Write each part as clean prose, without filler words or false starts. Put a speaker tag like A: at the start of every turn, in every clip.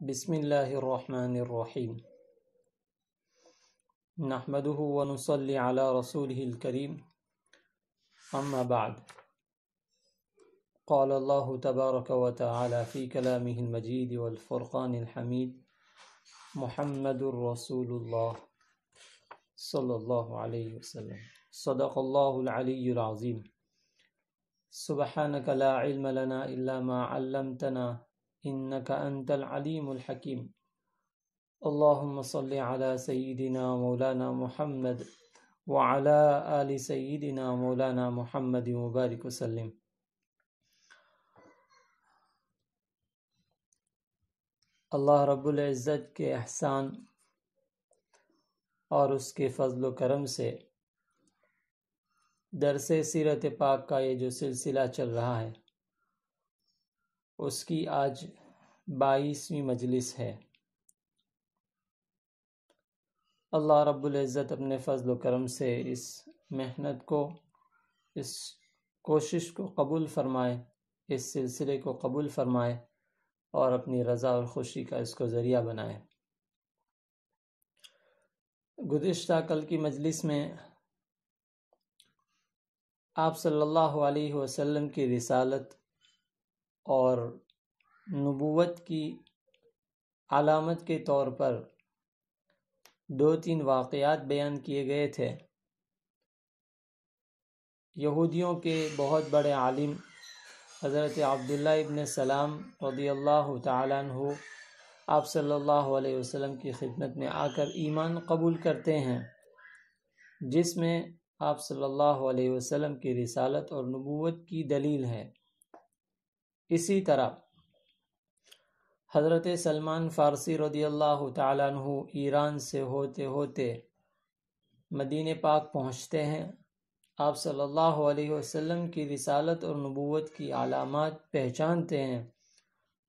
A: بسم اللہ الرحمن الرحیم نحمده ونصلي على رسوله الكريم اما بعد قال الله تبارك وتعالى في كلامه المجيد والفرقان الحميد محمد رسول الله صلى الله عليه وسلم صدق الله العلي العظيم سبحانك لا علم لنا إلا ما علمتنا إنك أنت العليم الحكيم اللهم صل على سيدنا مولانا محمد وعلى آل سيدنا مولانا محمد مبارک وسلم۔ اللہ رب العزت کے احسان اور اس کے فضل و کرم سے درس سیرت پاک کا یہ جو سلسلہ چل رہا ہے اس کی آج 22ویں مجلس ہے۔ اللہ رب العزت اپنے فضل و کرم سے اس محنت کو، اس کوشش کو قبول فرمائے، اس سلسلے کو قبول فرمائے اور اپنی رضا اور خوشی کا اس کو ذریعہ بنائے۔ گزشتہ کل کی مجلس میں آپ صلی اللہ علیہ وسلم کی رسالت اور نبوت کی علامت کے طور پر 2-3 واقعات بیان کیے گئے تھے۔ یہودیوں کے بہت بڑے عالم حضرت عبداللہ ابن سلام رضی اللہ تعالیٰ عنہ آپ صلی اللہ علیہ وسلم کی خدمت میں آ کر ایمان قبول کرتے ہیں، جس میں آپ صلی اللہ علیہ وسلم کی رسالت اور نبوت کی دلیل ہے۔ اسی طرح حضرت سلمان فارسی رضی اللہ تعالیٰ عنہ ایران سے ہوتے ہوتے مدینہ پاک پہنچتے ہیں، آپ صلی اللہ علیہ وسلم کی رسالت اور نبوت کی علامات پہچانتے ہیں،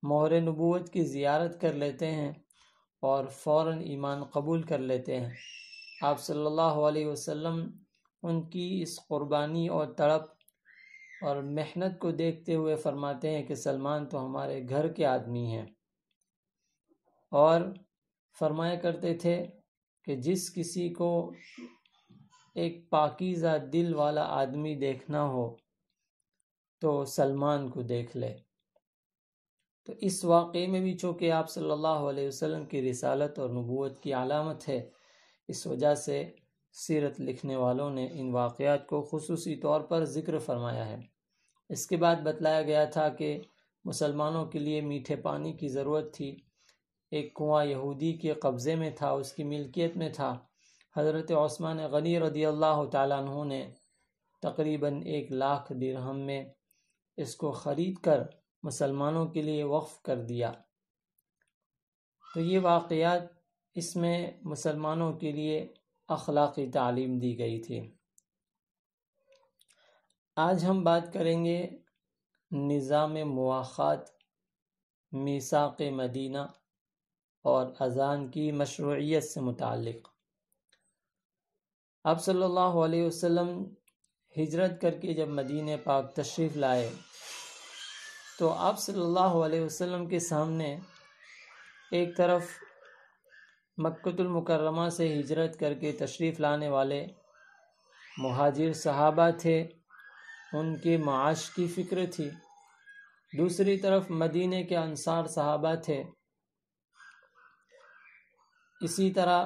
A: مہر نبوت کی زیارت کر لیتے ہیں اور فوراً ایمان قبول کر لیتے ہیں۔ آپ صلی اللہ علیہ وسلم ان کی اس قربانی اور تڑپ اور محنت کو دیکھتے ہوئے فرماتے ہیں کہ سلمان تو ہمارے گھر کے آدمی ہیں، اور فرمایا کرتے تھے کہ جس کسی کو ایک پاکیزہ دل والا آدمی دیکھنا ہو تو سلمان کو دیکھ لے۔ تو اس واقعے میں بھی چونکہ آپ صلی اللہ علیہ وسلم کی رسالت اور نبوت کی علامت ہے، اس وجہ سے سیرت لکھنے والوں نے ان واقعات کو خصوصی طور پر ذکر فرمایا ہے۔ اس کے بعد بتلایا گیا تھا کہ مسلمانوں کے لیے میٹھے پانی کی ضرورت تھی۔ ایک کنواں یہودی کے قبضے میں تھا، اس کی ملکیت میں تھا۔ حضرت عثمان غنی رضی اللہ تعالیٰ عنہ نے تقریباً 1,00,000 درہم میں اس کو خرید کر مسلمانوں کے لیے وقف کر دیا۔ تو یہ واقعات، اس میں مسلمانوں کے لیے اخلاقی تعلیم دی گئی تھی۔ آج ہم بات کریں گے نظام مواخات، میثاق مدینہ اور اذان کی مشروعیت سے متعلق۔ آپ صلی اللہ علیہ وسلم ہجرت کر کے جب مدینہ پاک تشریف لائے تو آپ صلی اللہ علیہ وسلم کے سامنے ایک طرف مکۃ المکرمہ سے ہجرت کر کے تشریف لانے والے مہاجر صحابہ تھے، ان کے معاش کی فکر تھی، دوسری طرف مدینہ کے انصار صحابہ تھے، اسی طرح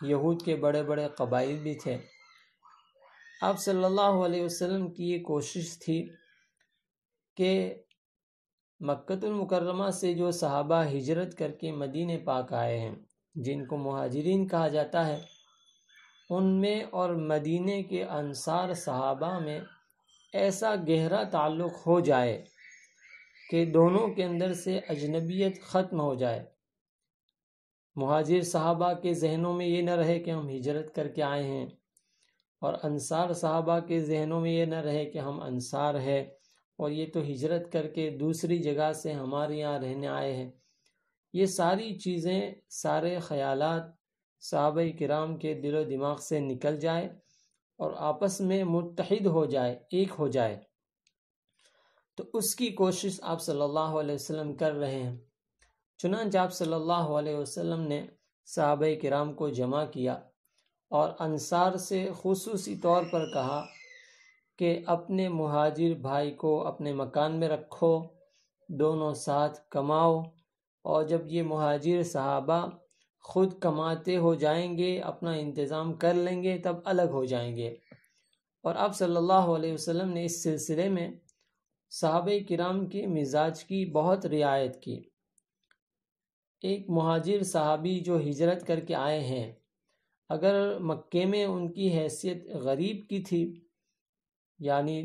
A: یہود کے بڑے بڑے قبائل بھی تھے۔ آپ صلی اللہ علیہ وسلم کی یہ کوشش تھی کہ مکۃ المکرمہ سے جو صحابہ ہجرت کر کے مدینہ پاک آئے ہیں، جن کو مہاجرین کہا جاتا ہے، ان میں اور مدینہ کے انصار صحابہ میں ایسا گہرا تعلق ہو جائے کہ دونوں کے اندر سے اجنبیت ختم ہو جائے۔ مہاجر صحابہ کے ذہنوں میں یہ نہ رہے کہ ہم ہجرت کر کے آئے ہیں، اور انصار صحابہ کے ذہنوں میں یہ نہ رہے کہ ہم انصار ہیں اور یہ تو ہجرت کر کے دوسری جگہ سے ہمارے یہاں رہنے آئے ہیں۔ یہ ساری چیزیں، سارے خیالات صحابہ کرام کے دل و دماغ سے نکل جائے اور آپس میں متحد ہو جائے، ایک ہو جائے۔ تو اس کی کوشش آپ صلی اللہ علیہ وسلم کر رہے ہیں۔ چنانچہ آپ صلی اللہ علیہ وسلم نے صحابہ کرام کو جمع کیا اور انصار سے خصوصی طور پر کہا کہ اپنے مہاجر بھائی کو اپنے مکان میں رکھو، دونوں ساتھ کماؤ، اور جب یہ مہاجر صحابہ خود کماتے ہو جائیں گے، اپنا انتظام کر لیں گے، تب الگ ہو جائیں گے۔ اور آپ صلی اللہ علیہ وسلم نے اس سلسلے میں صحابہ کرام کے مزاج کی بہت رعایت کی۔ ایک مہاجر صحابی جو ہجرت کر کے آئے ہیں، اگر مکے میں ان کی حیثیت غریب کی تھی، یعنی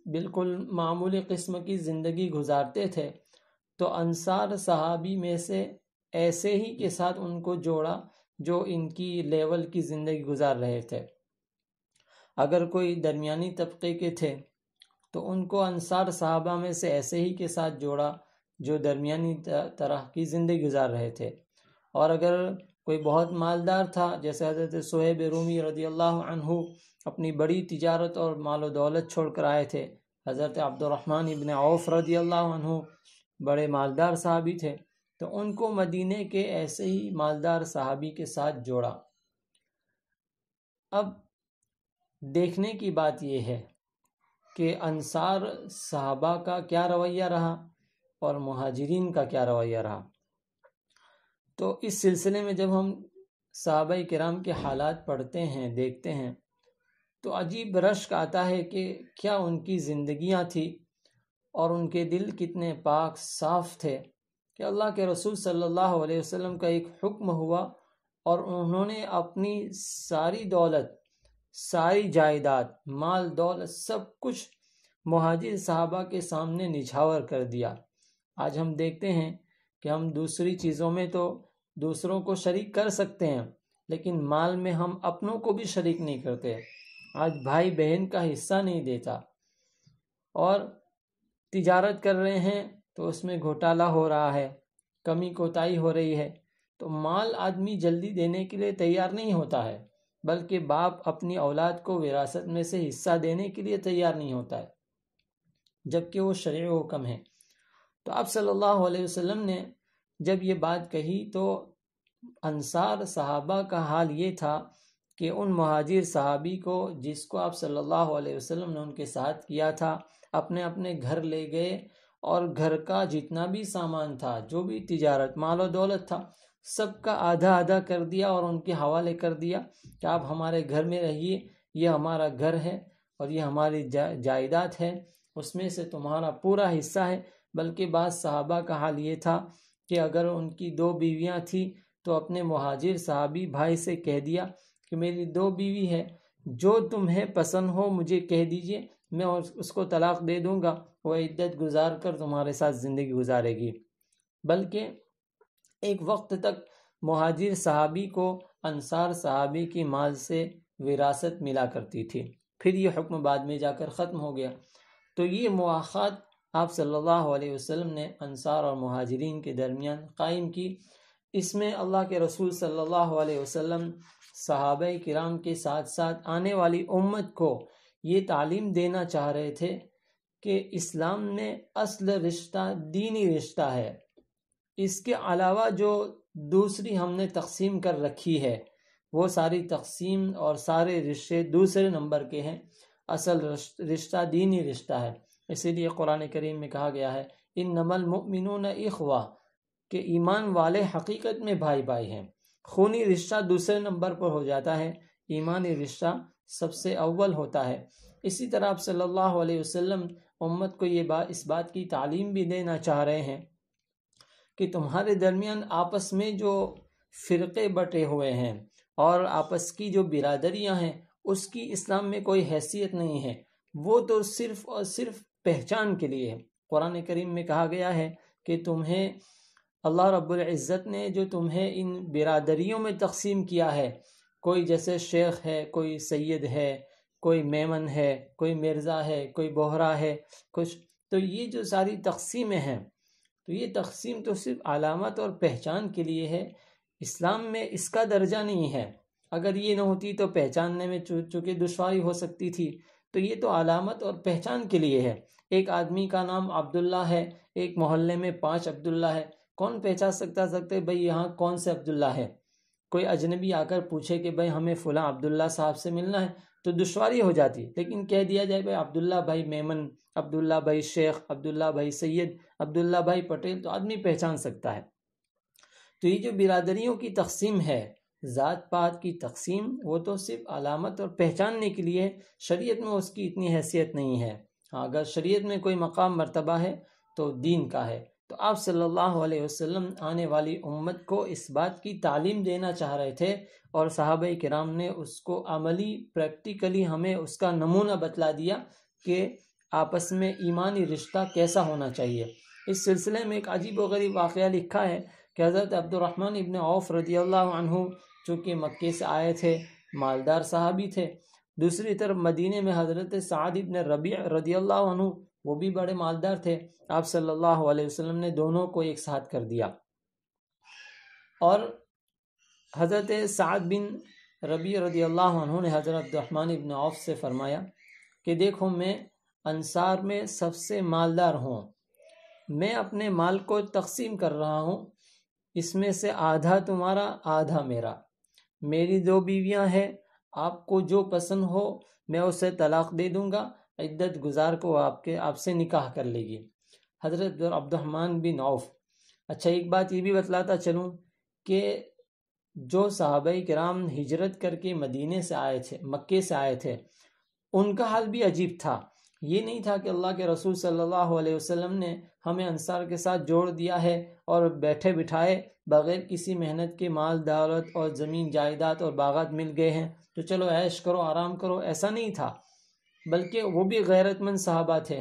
A: بالکل معمولی قسم کی زندگی گزارتے تھے، تو انصار صحابی میں سے ایسے ہی کے ساتھ ان کو جوڑا جو ان کی لیول کی زندگی گزار رہے تھے۔ اگر کوئی درمیانی طبقے کے تھے تو ان کو انصار صحابہ میں سے ایسے ہی کے ساتھ جوڑا جو درمیانی طرح کی زندگی گزار رہے تھے۔ اور اگر کوئی بہت مالدار تھا، جیسے حضرت صہیب رومی رضی اللہ عنہ اپنی بڑی تجارت اور مال و دولت چھوڑ کر آئے تھے، حضرت عبد الرحمن ابن عوف رضی اللہ عنہ بڑے مالدار صحابی تھے، تو ان کو مدینے کے ایسے ہی مالدار صحابی کے ساتھ جوڑا۔ اب دیکھنے کی بات یہ ہے کہ انصار صحابہ کا کیا رویہ رہا اور مہاجرین کا کیا رویہ رہا۔ تو اس سلسلے میں جب ہم صحابہ کرام کے حالات پڑھتے ہیں، دیکھتے ہیں، تو عجیب رشک آتا ہے کہ کیا ان کی زندگیاں تھیں اور ان کے دل کتنے پاک صاف تھے کہ اللہ کے رسول صلی اللہ علیہ وسلم کا ایک حکم ہوا اور انہوں نے اپنی ساری دولت، ساری جائیداد، مال دولت، سب کچھ مہاجر صحابہ کے سامنے نچھاور کر دیا۔ آج ہم دیکھتے ہیں کہ ہم دوسری چیزوں میں تو دوسروں کو شریک کر سکتے ہیں، لیکن مال میں ہم اپنوں کو بھی شریک نہیں کرتے۔ آج بھائی بہن کا حصہ نہیں دیتا، اور تجارت کر رہے ہیں تو اس میں گھوٹالہ ہو رہا ہے، کمی کوتاہی ہو رہی ہے، تو مال آدمی جلدی دینے کے لیے تیار نہیں ہوتا ہے، بلکہ باپ اپنی اولاد کو وراثت میں سے حصہ دینے کے لیے تیار نہیں ہوتا ہے، جبکہ وہ شرعی حکم ہے۔ تو آپ صلی اللہ علیہ وسلم نے جب یہ بات کہی تو انصار صحابہ کا حال یہ تھا کہ ان مہاجر صحابی کو، جس کو آپ صلی اللہ علیہ وسلم نے ان کے ساتھ کیا تھا، اپنے اپنے گھر لے گئے اور گھر کا جتنا بھی سامان تھا، جو بھی تجارت، مال و دولت تھا، سب کا آدھا آدھا کر دیا اور ان کے حوالے کر دیا کہ آپ ہمارے گھر میں رہیے، یہ ہمارا گھر ہے اور یہ ہماری جائیداد ہے، اس میں سے تمہارا پورا حصہ ہے۔ بلکہ بعض صحابہ کا حال یہ تھا کہ اگر ان کی 2 بیویاں تھیں تو اپنے مہاجر صحابی بھائی سے کہہ دیا کہ میری 2 بیوی ہے، جو تمہیں پسند ہو مجھے کہہ دیجئے، میں اس کو طلاق دے دوں گا، وہ عدت گزار کر تمہارے ساتھ زندگی گزارے گی۔ بلکہ ایک وقت تک مہاجر صحابی کو انصار صحابی کی مال سے وراثت ملا کرتی تھی، پھر یہ حکم بعد میں جا کر ختم ہو گیا۔ تو یہ مواخات آپ صلی اللہ علیہ وسلم نے انصار اور مہاجرین کے درمیان قائم کی۔ اس میں اللہ کے رسول صلی اللہ علیہ وسلم صحابہ کرام کے ساتھ ساتھ آنے والی امت کو یہ تعلیم دینا چاہ رہے تھے کہ اسلام میں اصل رشتہ دینی رشتہ ہے، اس کے علاوہ جو دوسری ہم نے تقسیم کر رکھی ہے وہ ساری تقسیم اور سارے رشتے دوسرے نمبر کے ہیں، اصل رشتہ دینی رشتہ ہے۔ اسی لیے قرآن کریم میں کہا گیا ہے انما المؤمنون اخوہ، کہ ایمان والے حقیقت میں بھائی بھائی ہیں۔ خونی رشتہ دوسرے نمبر پر ہو جاتا ہے، ایمانی رشتہ سب سے اول ہوتا ہے۔ اسی طرح آپ صلی اللہ علیہ وسلم امت کو اس بات کی تعلیم بھی دینا چاہ رہے ہیں کہ تمہارے درمیان آپس میں جو فرقے بٹے ہوئے ہیں اور آپس کی جو برادریاں ہیں، اس کی اسلام میں کوئی حیثیت نہیں ہے، وہ تو صرف اور صرف پہچان کے لیے ہے۔ قرآن کریم میں کہا گیا ہے کہ تمہیں اللہ رب العزت نے جو تمہیں ان برادریوں میں تقسیم کیا ہے، کوئی جیسے شیخ ہے، کوئی سید ہے، کوئی میمن ہے، کوئی مرزا ہے، کوئی بوہرا ہے، کچھ، تو یہ جو ساری تقسیمیں ہیں، تو یہ تقسیم تو صرف علامت اور پہچان کے لیے ہے، اسلام میں اس کا درجہ نہیں ہے۔ اگر یہ نہ ہوتی تو پہچاننے میں چونکہ دشواری ہو سکتی تھی، تو یہ تو علامت اور پہچان کے لیے ہے۔ ایک آدمی کا نام عبداللہ ہے، ایک محلے میں 5 عبداللہ ہے، کون پہچان سکتے بھئی یہاں کون سے عبداللہ ہے؟ کوئی اجنبی آ کر پوچھے کہ بھئی ہمیں فلاں عبداللہ صاحب سے ملنا ہے تو دشواری ہو جاتی، لیکن کہہ دیا جائے بھئی عبداللہ بھائی میمن، عبداللہ بھائی شیخ، عبداللہ بھائی سید، عبداللہ بھائی پٹیل، تو آدمی پہچان سکتا ہے۔ تو یہ جو برادریوں کی تقسیم ہے، ذات پات کی تقسیم، وہ تو صرف علامت اور پہچاننے کے لیے، شریعت میں اس کی اتنی حیثیت نہیں ہے۔ ہاں اگر شریعت میں کوئی مقام مرتبہ ہے تو دین کا ہے۔ تو آپ صلی اللہ علیہ وسلم آنے والی امت کو اس بات کی تعلیم دینا چاہ رہے تھے، اور صحابہ کرام نے اس کو عملی پریکٹیکلی ہمیں اس کا نمونہ بتلا دیا کہ آپس میں ایمانی رشتہ کیسا ہونا چاہیے۔ اس سلسلے میں ایک عجیب و غریب واقعہ لکھا ہے کہ حضرت عبد الرحمن ابن عوف رضی اللہ عنہ چونکہ مکے سے آئے تھے، مالدار صحابی تھے، دوسری طرف مدینے میں حضرت سعد ابن ربیع رضی اللہ عنہ وہ بھی بڑے مالدار تھے۔ آپ صلی اللہ علیہ وسلم نے دونوں کو ایک ساتھ کر دیا، اور حضرت سعد بن ربیع رضی اللہ عنہ نے حضرت عبد الرحمن ابن عوف سے فرمایا کہ دیکھو میں انصار میں سب سے مالدار ہوں، میں اپنے مال کو تقسیم کر رہا ہوں، اس میں سے آدھا تمہارا آدھا میرا، میری 2 بیویاں ہیں، آپ کو جو پسند ہو میں اسے طلاق دے دوں گا، عدت گزار کو آپ سے نکاح کر لے گی۔ حضرت عبد الرحمن بن عوف، اچھا ایک بات یہ بھی بتلاتا چلوں کہ جو صحابہ کرام ہجرت کر کے مدینے سے آئے تھے، مکے سے آئے تھے، ان کا حال بھی عجیب تھا۔ یہ نہیں تھا کہ اللہ کے رسول صلی اللہ علیہ وسلم نے ہمیں انصار کے ساتھ جوڑ دیا ہے اور بیٹھے بٹھائے بغیر کسی محنت کے مال دولت اور زمین جائیداد اور باغات مل گئے ہیں تو چلو عیش کرو آرام کرو، ایسا نہیں تھا، بلکہ وہ بھی غیرت مند صحابہ تھے۔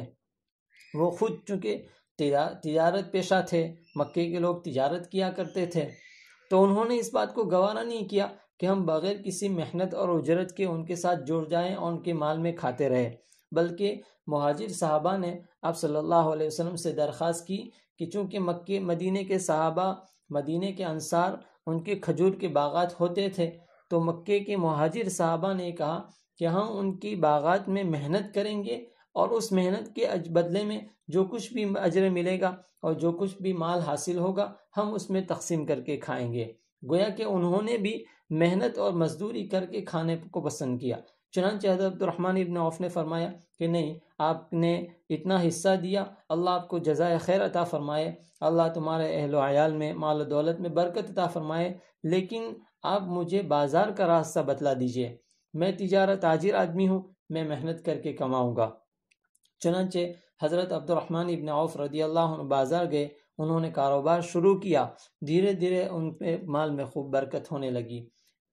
A: وہ خود چونکہ تجارت پیشہ تھے، مکے کے لوگ تجارت کیا کرتے تھے، تو انہوں نے اس بات کو گوارا نہیں کیا کہ ہم بغیر کسی محنت اور اجرت کے ان کے ساتھ جڑ جائیں اور ان کے مال میں کھاتے رہے، بلکہ مہاجر صحابہ نے آپ صلی اللہ علیہ وسلم سے درخواست کی کہ چونکہ مکے مدینے کے صحابہ، مدینے کے انصار، ان کے کھجور کے باغات ہوتے تھے، تو مکے کے مہاجر صحابہ نے کہا کہ ہم ان کی باغات میں محنت کریں گے اور اس محنت کے بدلے میں جو کچھ بھی اجر ملے گا اور جو کچھ بھی مال حاصل ہوگا ہم اس میں تقسیم کر کے کھائیں گے۔ گویا کہ انہوں نے بھی محنت اور مزدوری کر کے کھانے کو پسند کیا۔ چنانچہ حضرت عبد الرحمن ابن عوف نے فرمایا کہ نہیں، آپ نے اتنا حصہ دیا، اللہ آپ کو جزائے خیر عطا فرمائے، اللہ تمہارے اہل و عیال میں مال و دولت میں برکت عطا فرمائے، لیکن آپ مجھے بازار کا راستہ بتلا دیجئے، میں تجارت تاجر آدمی ہوں، میں محنت کر کے کماؤں گا۔ چنانچہ حضرت عبد الرحمن ابن عوف رضی اللہ عنہ بازار گئے، انہوں نے کاروبار شروع کیا، دھیرے دھیرے ان پہ مال میں خوب برکت ہونے لگی۔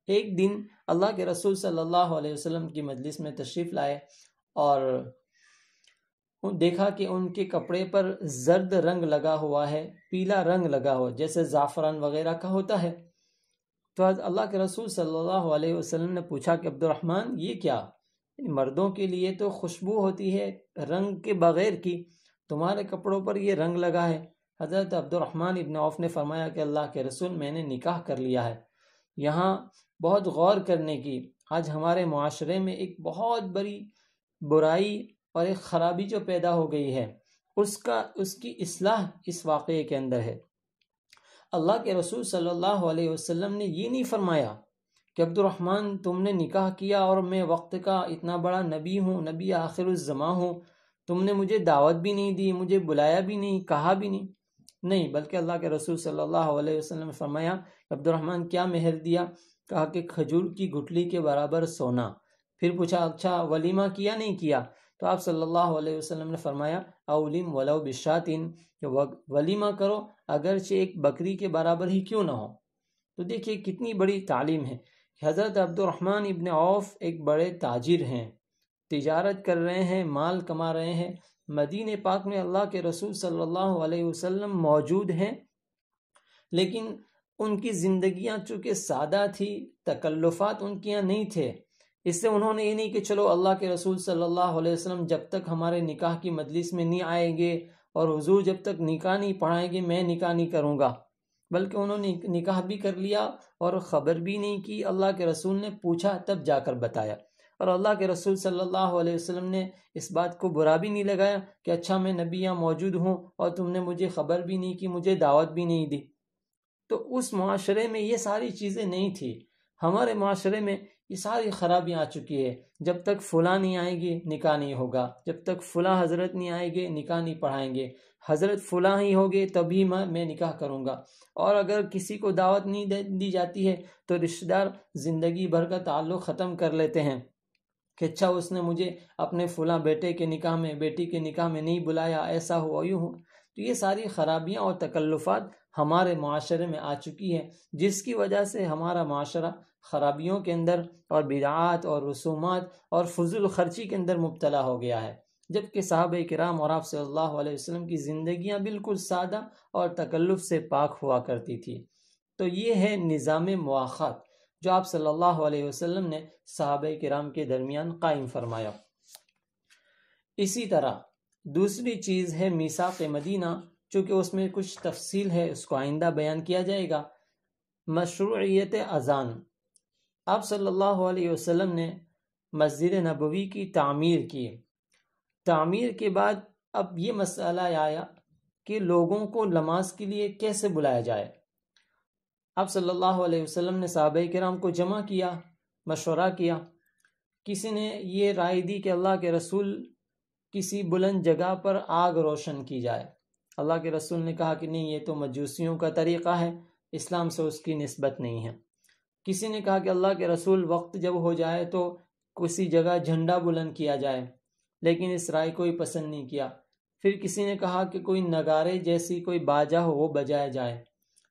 A: ایک دن اللہ کے رسول صلی اللہ علیہ وسلم کی مجلس میں تشریف لائے اور دیکھا کہ ان کے کپڑے پر زرد رنگ لگا ہوا ہے، پیلا رنگ لگا ہوا جیسے زعفران وغیرہ کا ہوتا ہے۔ تو اللہ کے رسول صلی اللہ علیہ وسلم نے پوچھا کہ عبد الرحمن یہ کیا؟ مردوں کے لیے تو خوشبو ہوتی ہے رنگ کے بغیر کی، تمہارے کپڑوں پر یہ رنگ لگا ہے۔ حضرت عبد الرحمن ابن عوف نے فرمایا کہ اللہ کے رسول میں نے نکاح کر لیا ہے۔ یہاں بہت غور کرنے کی، آج ہمارے معاشرے میں ایک بہت بڑی برائی اور ایک خرابی جو پیدا ہو گئی ہے، اس کی اصلاح اس واقعے کے اندر ہے۔ اللہ کے رسول صلی اللہ علیہ وسلم نے یہ نہیں فرمایا کہ عبد الرحمن تم نے نکاح کیا اور میں وقت کا اتنا بڑا نبی ہوں، نبی آخر الزماں ہوں، تم نے مجھے دعوت بھی نہیں دی، مجھے بلایا بھی نہیں، کہا بھی نہیں، بلکہ اللہ کے رسول صلی اللہ علیہ وسلم نے فرمایا عبد الرحمن کیا مہر دیا؟ کہا کہ کھجور کی گٹھلی کے برابر سونا۔ پھر پوچھا اچھا ولیمہ کیا نہیں کیا؟ تو آپ صلی اللہ علیہ وسلم نے فرمایا اولم ولو بشاتن، کہ ولیمہ کرو اگرچہ ایک بکری کے برابر ہی کیوں نہ ہو۔ تو دیکھیے کتنی بڑی تعلیم ہے۔ حضرت عبد الرحمن ابن عوف ایک بڑے تاجر ہیں، تجارت کر رہے ہیں، مال کما رہے ہیں، مدینہ پاک میں اللہ کے رسول صلی اللہ علیہ وسلم موجود ہیں، لیکن ان کی زندگیاں چونکہ سادہ تھی، تکلفات ان کے یہاں نہیں تھے، اس سے انہوں نے یہ نہیں کہ چلو اللہ کے رسول صلی اللہ علیہ وسلم جب تک ہمارے نکاح کی مجلس میں نہیں آئیں گے اور حضور جب تک نکاح نہیں پڑھائیں گے میں نکاح نہیں کروں گا، بلکہ انہوں نے نکاح بھی کر لیا اور خبر بھی نہیں کی، اللہ کے رسول نے پوچھا تب جا کر بتایا۔ اور اللہ کے رسول صلی اللہ علیہ وسلم نے اس بات کو برا بھی نہیں لگایا کہ اچھا میں نبی یہاں موجود ہوں اور تم نے مجھے خبر بھی نہیں کی، مجھے دعوت بھی نہیں دی۔ تو اس معاشرے میں یہ ساری چیزیں نہیں تھی۔ ہمارے معاشرے میں یہ ساری خرابیاں آ چکی ہے، جب تک فلاں نہیں آئے گی نکاح نہیں ہوگا، جب تک فلاں حضرت نہیں آئے گے نکاح نہیں پڑھائیں گے، حضرت فلاں ہی ہوگے تبھی میں نکاح کروں گا، اور اگر کسی کو دعوت نہیں دی جاتی ہے تو رشتہ دار زندگی بھر کا تعلق ختم کر لیتے ہیں کہ اچھا اس نے مجھے اپنے فلاں بیٹے کے نکاح میں، بیٹی کے نکاح میں نہیں بلایا، ایسا ہوا یوں ہو۔ تو یہ ساری خرابیاں اور تکلفات ہمارے معاشرے میں آ چکی ہے، جس کی وجہ سے ہمارا معاشرہ خرابیوں کے اندر اور بدعات اور رسومات اور فضول خرچی کے اندر مبتلا ہو گیا ہے، جبکہ صحابہ کرام اور آپ صلی اللہ علیہ وسلم کی زندگیاں بالکل سادہ اور تکلف سے پاک ہوا کرتی تھی۔ تو یہ ہے نظام مواخات جو آپ صلی اللہ علیہ وسلم نے صحابہ کرام کے درمیان قائم فرمایا۔ اسی طرح دوسری چیز ہے میثاق مدینہ، چونکہ اس میں کچھ تفصیل ہے، اس کو آئندہ بیان کیا جائے گا۔ مشروعیت اذان، آپ صلی اللہ علیہ وسلم نے مسجد نبوی کی تعمیر کی۔ تعمیر کے بعد اب یہ مسئلہ آیا کہ لوگوں کو نماز کے لیے کیسے بلایا جائے۔ آپ صلی اللہ علیہ وسلم نے صحابہ کرام کو جمع کیا، مشورہ کیا۔ کسی نے یہ رائے دی کہ اللہ کے رسول کسی بلند جگہ پر آگ روشن کی جائے۔ اللہ کے رسول نے کہا کہ نہیں، یہ تو مجوسیوں کا طریقہ ہے، اسلام سے اس کی نسبت نہیں ہے۔ کسی نے کہا کہ اللہ کے رسول وقت جب ہو جائے تو کسی جگہ جھنڈا بلند کیا جائے، لیکن اس رائے کو ہی پسند نہیں کیا۔ پھر کسی نے کہا کہ کوئی نگارے جیسی کوئی باجا ہو وہ بجایا جائے،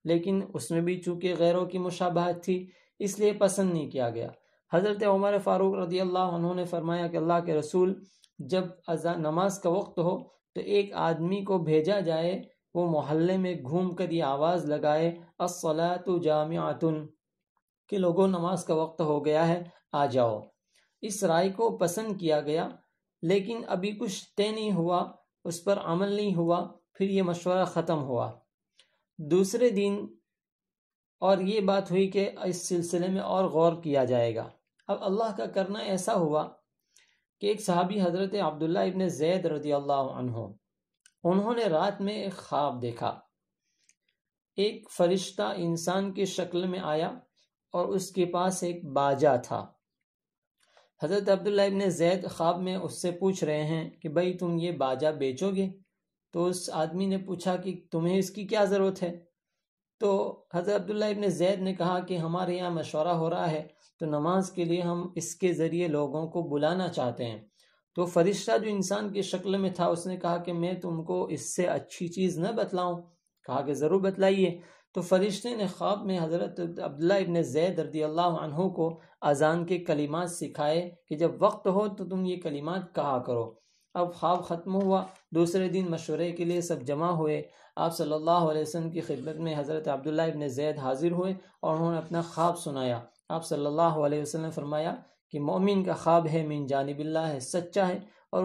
A: لیکن اس میں بھی چونکہ غیروں کی مشابہت تھی اس لیے پسند نہیں کیا گیا۔ حضرت عمر فاروق رضی اللہ عنہ نے فرمایا کہ اللہ کے رسول جب نماز کا وقت ہو تو ایک آدمی کو بھیجا جائے، وہ محلے میں گھوم کر یہ آواز لگائے الصلاۃ جامعۃ، کہ لوگوں نماز کا وقت ہو گیا ہے، آ جاؤ۔ اس رائے کو پسند کیا گیا، لیکن ابھی کچھ طے نہیں ہوا، اس پر عمل نہیں ہوا، پھر یہ مشورہ ختم ہوا۔ دوسرے دن اور یہ بات ہوئی کہ اس سلسلے میں اور غور کیا جائے گا۔ اب اللہ کا کرنا ایسا ہوا کہ ایک صحابی حضرت عبداللہ ابن زید رضی اللہ عنہ، انہوں نے رات میں ایک خواب دیکھا۔ ایک فرشتہ انسان کی شکل میں آیا اور اس کے پاس ایک باجا تھا۔ حضرت عبداللہ ابن زید خواب میں اس سے پوچھ رہے ہیں کہ بھائی تم یہ باجا بیچو گے؟ تو اس آدمی نے پوچھا کہ تمہیں اس کی کیا ضرورت ہے؟ تو حضرت عبداللہ ابن زید نے کہا کہ ہمارے یہاں مشورہ ہو رہا ہے تو نماز کے لیے ہم اس کے ذریعے لوگوں کو بلانا چاہتے ہیں۔ تو فرشتہ جو انسان کی شکل میں تھا اس نے کہا کہ میں تم کو اس سے اچھی چیز نہ بتلاؤں؟ کہا کہ ضرور بتلائیے۔ تو فرشتے نے خواب میں حضرت عبداللہ ابن زید رضی اللہ عنہ کو اذان کے کلمات سکھائے کہ جب وقت ہو تو تم یہ کلمات کہا کرو۔ اب خواب ختم ہوا، دوسرے دن مشورے کے لیے سب جمع ہوئے۔ آپ صلی اللہ علیہ وسلم کی خدمت میں حضرت عبداللہ ابن زید حاضر ہوئے اور انہوں نے اپنا خواب سنایا۔ آپ صلی اللہ علیہ وسلم نے فرمایا کہ مومن کا خواب ہے من جانب اللہ ہے، سچا ہے، اور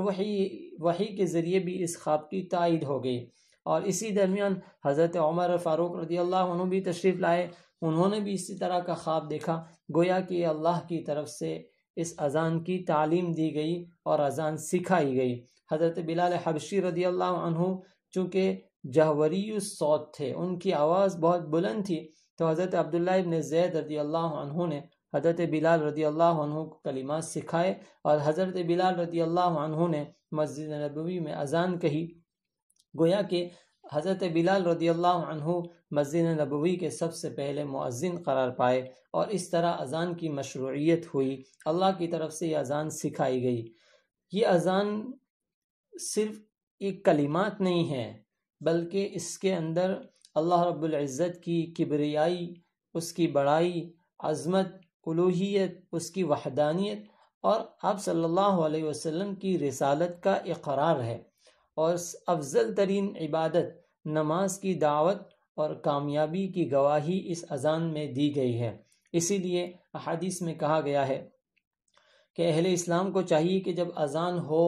A: وحی کے ذریعے بھی اس خواب کی تائید ہو گئی۔ اور اسی درمیان حضرت عمر فاروق رضی اللہ عنہ بھی تشریف لائے، انہوں نے بھی اسی طرح کا خواب دیکھا، گویا کہ اللہ کی طرف سے اس اذان کی تعلیم دی گئی اور اذان سکھائی گئی۔ حضرت بلال حبشی رضی اللہ عنہ چونکہ جہوری الصوت تھے، ان کی آواز بہت بلند تھی، تو حضرت عبداللہ ابن زید رضی اللہ عنہ نے حضرت بلال رضی اللہ عنہ کو کلمات سکھائے، اور حضرت بلال رضی اللہ عنہ نے مسجد نبوی میں اذان کہی، گویا کہ حضرت بلال رضی اللہ عنہ مسجد نبوی کے سب سے پہلے مؤذن قرار پائے، اور اس طرح اذان کی مشروعیت ہوئی، اللہ کی طرف سے یہ اذان سکھائی گئی۔ یہ اذان صرف ایک کلمات نہیں ہے، بلکہ اس کے اندر اللہ رب العزت کی کبریائی، اس کی بڑائی، عظمت، الوہیت، اس کی وحدانیت اور آپ صلی اللہ علیہ وسلم کی رسالت کا اقرار ہے، اور افضل ترین عبادت نماز کی دعوت اور کامیابی کی گواہی اس اذان میں دی گئی ہے۔ اسی لیے احادیث میں کہا گیا ہے کہ اہل اسلام کو چاہیے کہ جب اذان ہو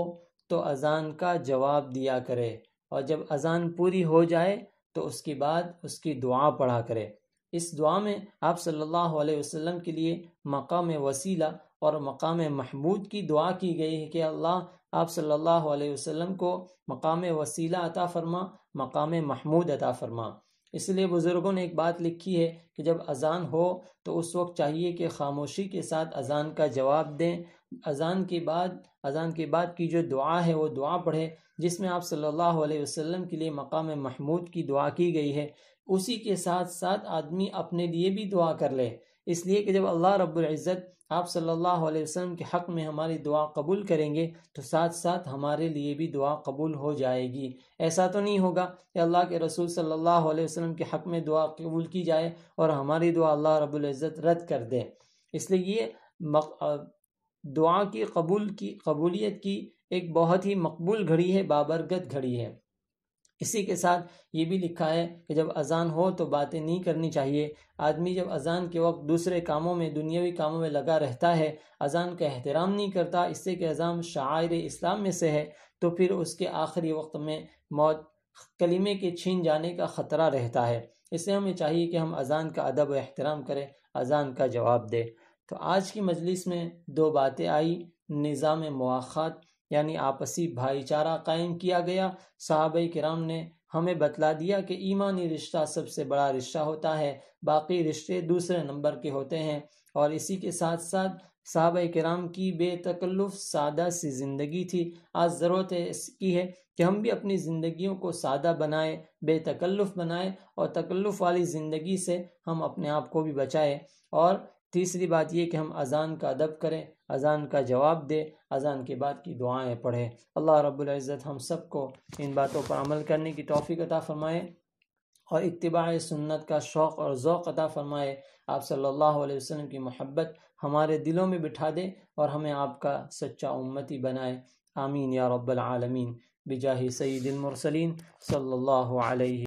A: تو اذان کا جواب دیا کرے، اور جب اذان پوری ہو جائے تو اس کے بعد اس کی دعا پڑھا کرے۔ اس دعا میں آپ صلی اللہ علیہ وسلم کے لیے مقام وسیلہ اور مقام محمود کی دعا کی گئی ہے کہ اللہ آپ صلی اللہ علیہ وسلم کو مقام وسیلہ عطا فرما، مقام محمود عطا فرما۔ اس لیے بزرگوں نے ایک بات لکھی ہے کہ جب اذان ہو تو اس وقت چاہیے کہ خاموشی کے ساتھ اذان کا جواب دیں، اذان کے بعد کی جو دعا ہے وہ دعا پڑھے جس میں آپ صلی اللہ علیہ وسلم کے لیے مقام محمود کی دعا کی گئی ہے، اسی کے ساتھ ساتھ آدمی اپنے لیے بھی دعا کر لے، اس لیے کہ جب اللہ رب العزت آپ صلی اللہ علیہ وسلم کے حق میں ہماری دعا قبول کریں گے تو ساتھ ساتھ ہمارے لیے بھی دعا قبول ہو جائے گی۔ ایسا تو نہیں ہوگا کہ اللہ کے رسول صلی اللہ علیہ وسلم کے حق میں دعا قبول کی جائے اور ہماری دعا اللہ رب العزت رد کر دے۔ اس لیے یہ دعا کی قبولیت کی ایک بہت ہی مقبول گھڑی ہے، بابرکت گھڑی ہے۔ اسی کے ساتھ یہ بھی لکھا ہے کہ جب اذان ہو تو باتیں نہیں کرنی چاہیے۔ آدمی جب اذان کے وقت دوسرے کاموں میں، دنیاوی کاموں میں لگا رہتا ہے، اذان کا احترام نہیں کرتا، اس سے کہ اذان شعائر اسلام میں سے ہے، تو پھر اس کے آخری وقت میں موت، کلمے کے چھین جانے کا خطرہ رہتا ہے۔ اس سے ہمیں چاہیے کہ ہم اذان کا ادب و احترام کریں، اذان کا جواب دیں۔ تو آج کی مجلس میں دو باتیں آئی، نظام مواخات یعنی آپسی بھائی چارہ قائم کیا گیا۔ صحابہ کرام نے ہمیں بتلا دیا کہ ایمانی رشتہ سب سے بڑا رشتہ ہوتا ہے، باقی رشتے دوسرے نمبر کے ہوتے ہیں۔ اور اسی کے ساتھ ساتھ صحابہ کرام کی بے تکلف سادہ سی زندگی تھی۔ آج ضرورت اس کی ہے کہ ہم بھی اپنی زندگیوں کو سادہ بنائیں، بے تکلف بنائیں، اور تکلف والی زندگی سے ہم اپنے آپ کو بھی بچائیں۔ اور تیسری بات یہ کہ ہم اذان کا ادب کریں، اذان کا جواب دیں، اذان کے بعد کی دعائیں پڑھیں۔ اللہ رب العزت ہم سب کو ان باتوں پر عمل کرنے کی توفیق عطا فرمائے اور اتباع سنت کا شوق اور ذوق عطا فرمائے۔ آپ صلی اللہ علیہ وسلم کی محبت ہمارے دلوں میں بٹھا دے اور ہمیں آپ کا سچا امتی بنائے۔ آمین یا رب العالمین، بجاہ سید المرسلین صلی اللہ علیہ